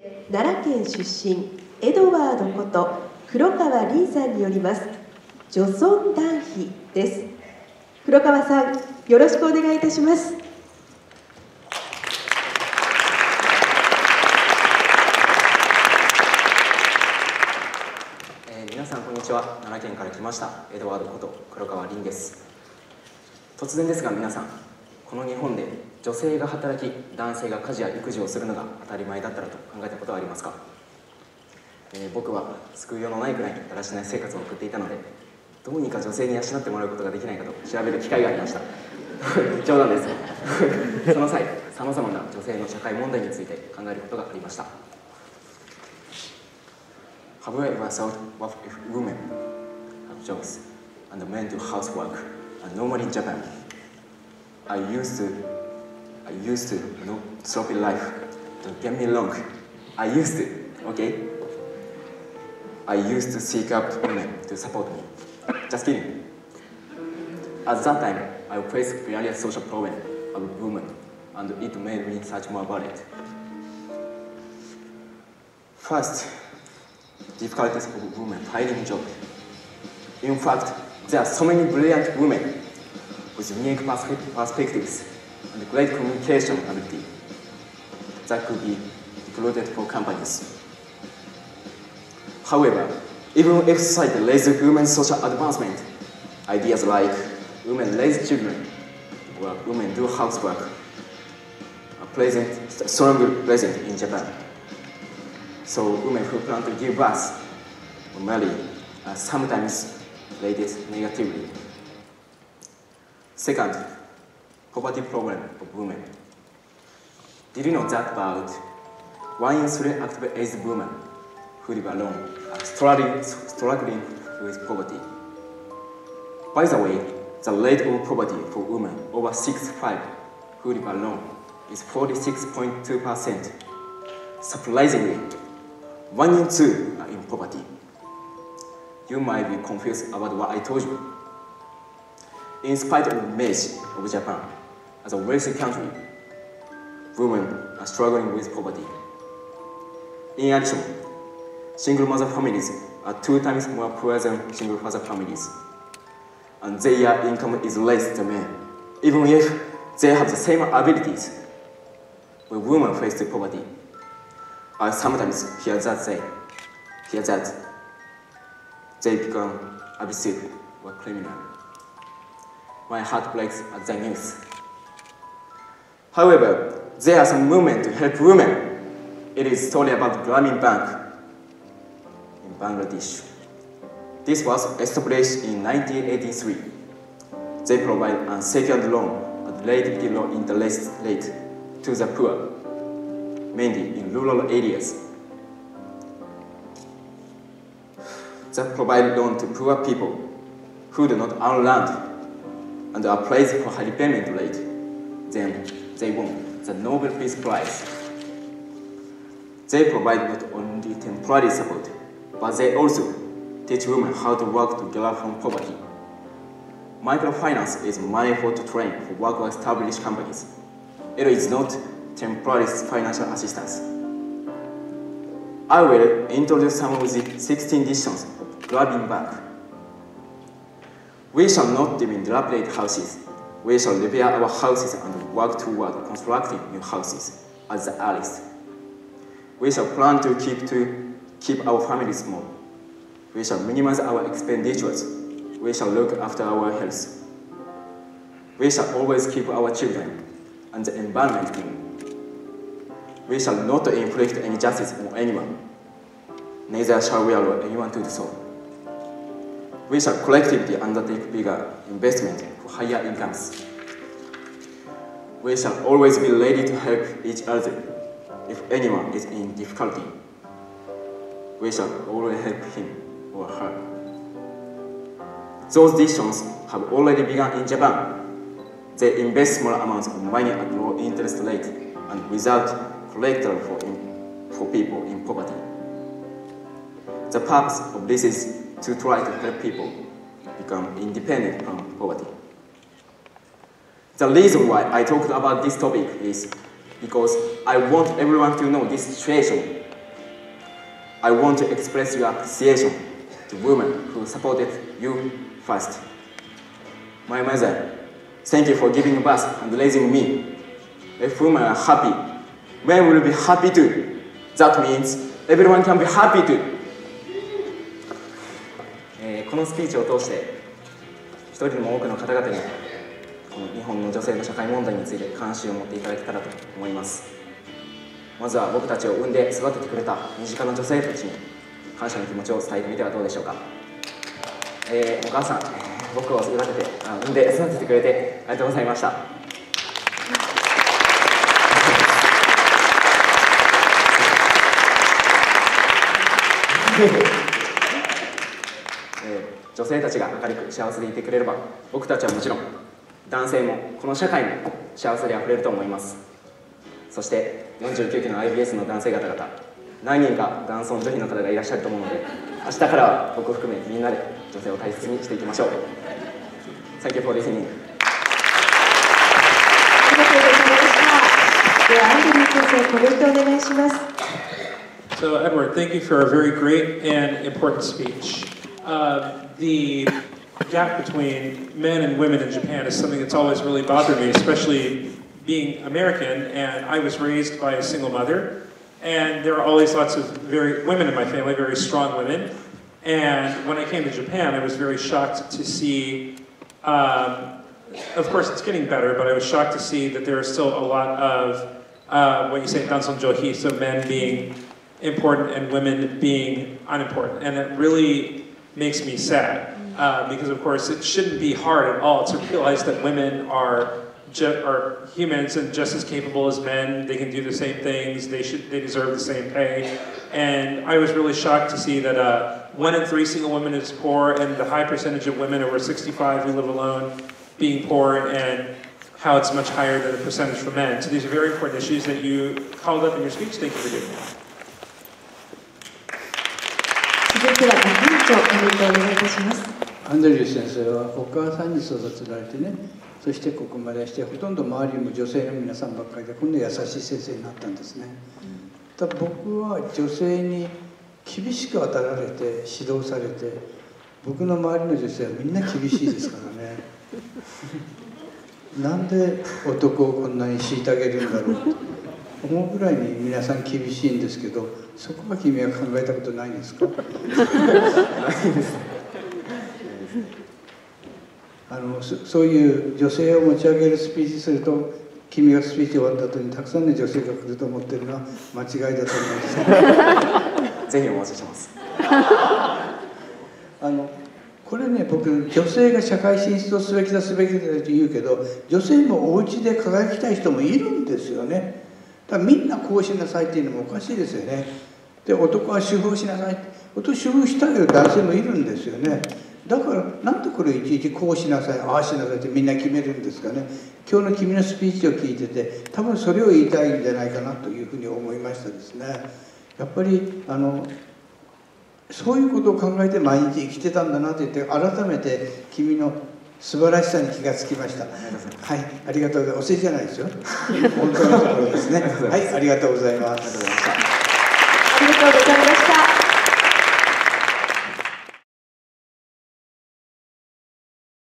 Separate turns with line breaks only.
奈良県出身エドワードこと黒川凛さんによります女尊男卑です。黒川さん、よろしくお願いいたします。
皆さんこんにちは。奈良県から来ましたエドワードこと黒川凛です。突然ですが皆さん、この日本で女性が働き男性が家事や育児をするのが当たり前だったらと考えたことはありますか？僕は救いようのないくらいだらしない生活を送っていたので、どうにか女性に養ってもらうことができないかと調べる機会がありました。冗談です。その際、さまざまな女性の社会問題について考えることがありました。Have you ever thought what if women have jobs and men do housework? And normally in Japan, I used to sloppy life. Don't get me wrong. I used to, okay? I used to seek out women to support me. Just kidding. At that time, I faced various social problems of women, and it made me search more about it. First, difficulties of women finding a job. In fact, there are so many brilliant women with unique perspectives and great communication ability that could be recruited for companies. However, even if society raises women's social advancement, ideas like women raise children or women do housework are strongly present in Japan. So women who plan to give birth or marry are sometimes rated negatively. Second, poverty problem of women. Did you know that about 1 in 3 active aged women who live alone are struggling with poverty? By the way, the rate of poverty for women over 65 who live alone is 46.2%. Surprisingly, 1 in 2 are in poverty. You might be confused about what I told you. In spite of the image of Japan as a wealthy country, women are struggling with poverty. In addition, single mother families are 2 times more poor than single father families, and their income is less than men, even if they have the same abilities. When women face poverty, I sometimes hear that they become abusive or criminal. My heart breaks at the news. However, there are some movements to help women. It is a story about Grameen Bank in Bangladesh. This was established in 1983. They provide unsecured loan at relatively low interest rate to the poor, mainly in rural areas. They provide loan to poor people who do not own land and are praised for high repayment rate. Then they won the Nobel Peace Prize. They provide not only temporary support, but they also teach women how to work to get out from poverty. Microfinance is money for to train for work or established companies. It is not temporary financial assistance. I will introduce some of the 16 decisions of Grameen Bank. We shall not live in dilapidated houses. We shall repair our houses and work toward constructing new houses at the earliest. We shall plan to keep our families small. We shall minimize our expenditures. We shall look after our health. We shall always keep our children and the environment clean. We shall not inflict injustice on anyone. Neither shall we allow anyone to do so. We shall collectively undertake bigger investment for higher incomes. We shall always be ready to help each other if anyone is in difficulty. We shall always help him or her. Those decisions have already begun in Japan. They invest small amounts of money at low interest rate and without collateral for people in poverty. The purpose of this is to try to help people become independent from poverty. The reason why I talked about this topic is because I want everyone to know this situation I want to express your appreciation to women who supported you first. My mother, thank you for giving birth and raising me. If women are happy, men will be happy too. That means everyone can be happy too. このスピーチを通して一人でも多くの方々にこの日本の女性の社会問題について関心を持っていただけたらと思います。まずは僕たちを産んで育ててくれた身近な女性たちに感謝の気持ちを伝えてみてはどうでしょうか。お母さん、僕を産んで育ててくれてありがとうございました。女性たちが明るく幸せでいてくれれば、僕たちはもちろん男性もこの社会も幸せであふれると思います。そして49期の iBS の男性方々、何人か男尊女卑の方がいらっしゃると思うので、明日からは僕を含めみんなで女性を大切にしていきましょう。Thank you for listening.
ありがとうございました。ではアンドリュー先生、コメントお願いします。
So Edward, thank you for a very great and important speech. The gap between men and women in Japan is something that's always really bothered me, especially being American, and I was raised by a single mother, and there are always lots of women in my family, very strong women, and when I came to Japan, I was very shocked to see, of course it's getting better, but I was shocked to see that there are still a lot of what you say, danson johi, so men being important and women being unimportant, and it really makes me sad, because of course it shouldn't be hard at all to realize that women are humans and just as capable as men. They can do the same things. They deserve the same pay. And I was really shocked to see that 1 in 3 single women is poor, and the high percentage of women over 65 who live alone being poor, and how it's much higher than the percentage for men. So these are very important issues that you called up in your speech. Thank you for doing that.
続いては学院長、コメントをお願いいたします。
アンドリュー先生はお母さんに育てられてね、そしてここまでしてほとんど周りも女性の皆さんばっかりで、今度優しい先生になったんですね。ただ僕は女性に厳しく当たられて指導されて、僕の周りの女性はみんな厳しいですからね。なんで男をこんなに虐げるんだろうと思うぐらいに皆さん厳しいんですけど、そこは君は考えたことないんですか？そういう女性を持ち上げるスピーチすると、君がスピーチ終わった後にたくさんの女性が来ると思ってるのは間違いだと思います。
ぜひお待ちしてます。
これね、僕女性が社会進出をすべきだと言うけど、女性もお家で輝きたい人もいるんですよね。だからみんなこうしなさいっていうのもおかしいですよね。で、男は主婦をしなさい、男主婦したい男性もいるんですよね。だからなんでこれいちいちこうしなさい、ああしなさいってみんな決めるんですかね。今日の君のスピーチを聞いてて、多分それを言いたいんじゃないかなというふうに思いましたですね。やっぱりそういうことを考えて毎日生きてたんだなと言って、改めて君の素晴らしさに気がつきました。はい、ありがとうございます。お世辞じゃないですよ。本当のところですね。はい、ありがとうございます。
ありがとうございました。